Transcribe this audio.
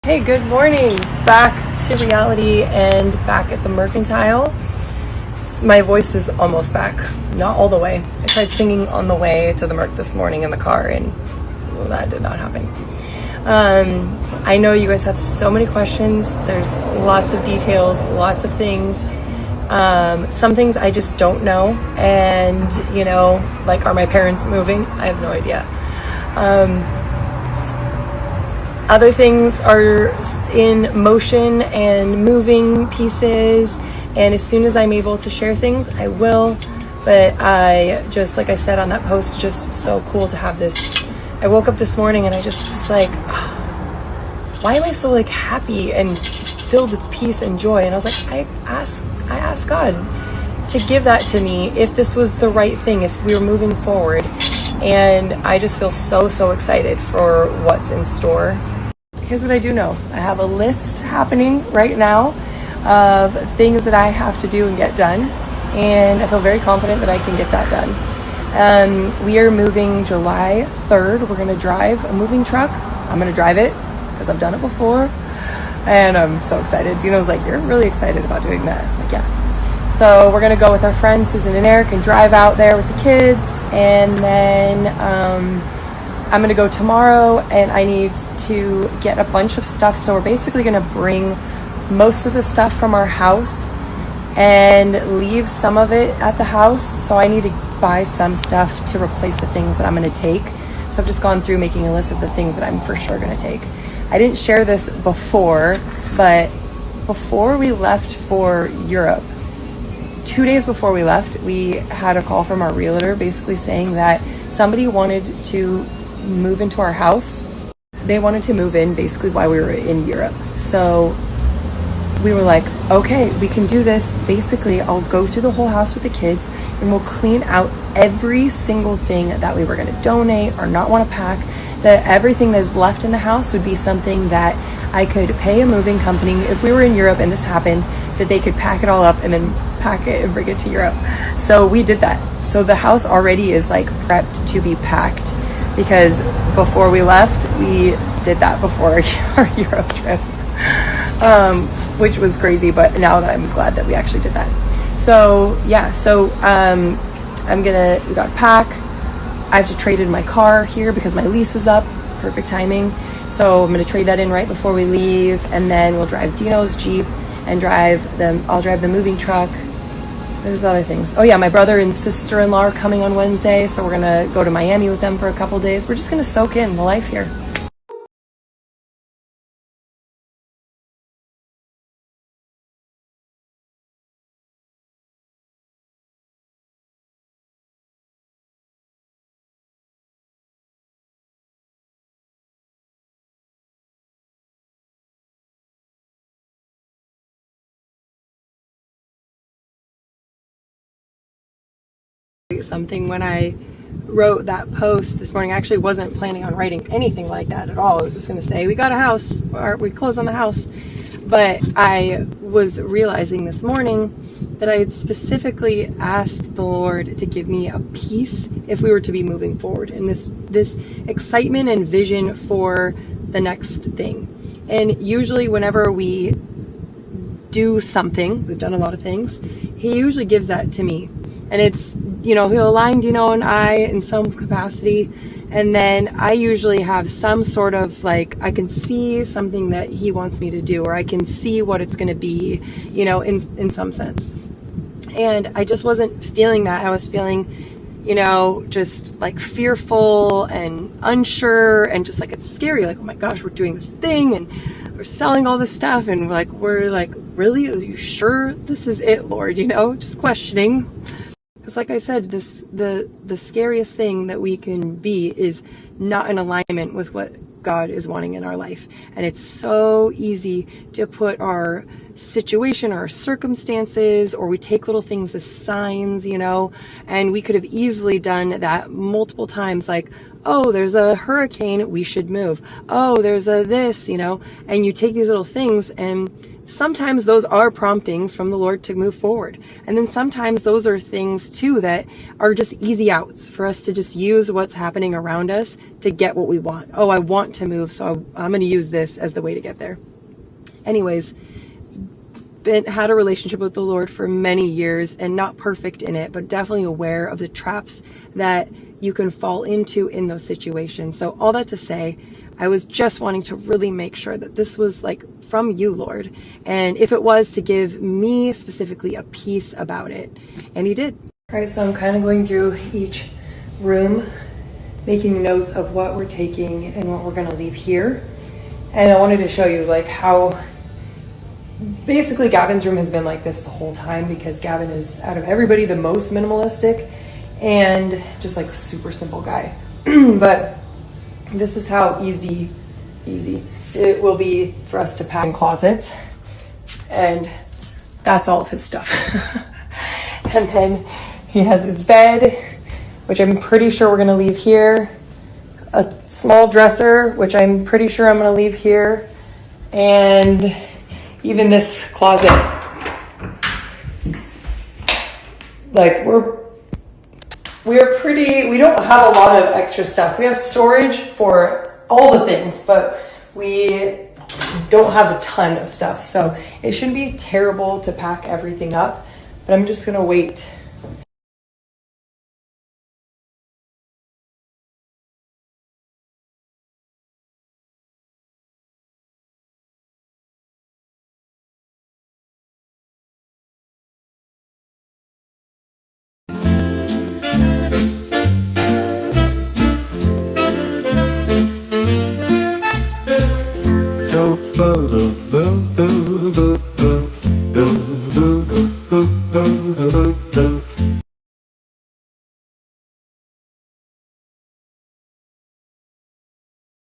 Hey, good morning. Back to reality and back at the Mercantile. My voice is almost back. Not all the way. I tried singing on the way to the Merc this morning in the car and well, that did not happen. I know you guys have so many questions. There's lots of details, lots of things. Some things I just don't know. And, you know, like, are my parents moving? I have no idea. Other things are in motion and moving pieces, and as soon as I'm able to share things, I will. But I just, like I said on that post, just so cool to have this. I woke up this morning and I just was like, oh, why am I so like happy and filled with peace and joy? And I was like, I asked God to give that to me if this was the right thing, if we were moving forward. And I just feel so excited for what's in store. Here's what I do know. I have a list happening right now of things that I have to do and get done. And I feel very confident that I can get that done. We are moving July 3rd. We're going to drive a moving truck. I'm going to drive it because I've done it before. And I'm so excited. Dino's like, you're really excited about doing that. I'm like, yeah. So we're going to go with our friends, Susan and Eric, and drive out there with the kids. And then I'm going to go tomorrow, and I need to get a bunch of stuff. So we're basically going to bring most of the stuff from our house and leave some of it at the house. So I need to buy some stuff to replace the things that I'm going to take. So I've just gone through making a list of the things that I'm for sure going to take. I didn't share this before, but before we left for Europe, 2 days before we left, we had a call from our realtor basically saying that somebody wanted to move into our house. They wanted to move in basically while we were in Europe. So we were like, okay, we can do this. Basically, I'll go through the whole house with the kids and we'll clean out every single thing that we were going to donate or not want to pack. That everything that's left in the house would be something that I could pay a moving company if we were in Europe and this happened, that they could pack it all up and then pack it and bring it to Europe. So we did that. So the house already is like prepped to be packed, because before we left, we did that before our Europe trip, which was crazy, but now that I'm glad that we actually did that. So yeah, we got to pack. I have to trade in my car here because my lease is up. Perfect timing. So I'm going to trade that in right before we leave, and then we'll drive Dino's Jeep and I'll drive the moving truck. There's other things. Oh yeah, my brother and sister-in-law are coming on Wednesday, so we're gonna go to Miami with them for a couple days. We're just gonna soak in the life here. Something when I wrote that post this morning, I actually wasn't planning on writing anything like that at all. I was just going to say we got a house, or we closed on the house. But I was realizing this morning that I had specifically asked the Lord to give me a peace if we were to be moving forward, and this excitement and vision for the next thing. And usually whenever we do something, we've done a lot of things, he usually gives that to me. And it's, you know, he'll align Dino and I in some capacity. And then I usually have some sort of like, I can see something that he wants me to do, or I can see what it's going to be, you know, in some sense. And I just wasn't feeling that. I was feeling, you know, just like fearful and unsure and just like, it's scary. Like, oh my gosh, we're doing this thing and we're selling all this stuff. And we're like, really? Are you sure this is it, Lord? You know, just questioning. Because like I said, the scariest thing that we can be is not in alignment with what God is wanting in our life. And it's so easy to put our situation, our circumstances, or we take little things as signs, you know, and we could have easily done that multiple times. Like, oh, there's a hurricane, we should move. Oh, there's a this, you know, and you take these little things and sometimes those are promptings from the Lord to move forward. And then sometimes those are things too that are just easy outs for us to just use what's happening around us to get what we want. Oh, I want to move, so I'm going to use this as the way to get there. Anyways, had a relationship with the Lord for many years, and not perfect in it, but definitely aware of the traps that you can fall into in those situations. So all that to say, I was just wanting to really make sure that this was like from you, Lord. And if it was, to give me specifically a peace about it. And he did. All right, so I'm kind of going through each room, making notes of what we're taking and what we're going to leave here. And I wanted to show you like how basically Gavin's room has been like this the whole time, because Gavin is, out of everybody, the most minimalistic and just like super simple guy. But this is how easy it will be for us to pack in closets. And that's all of his stuff. And then he has his bed, which I'm pretty sure we're going to leave here. A small dresser, which I'm pretty sure I'm going to leave here. And even this closet. Like we don't have a lot of extra stuff. We have storage for all the things, but we don't have a ton of stuff. So it shouldn't be terrible to pack everything up, but I'm just going to wait.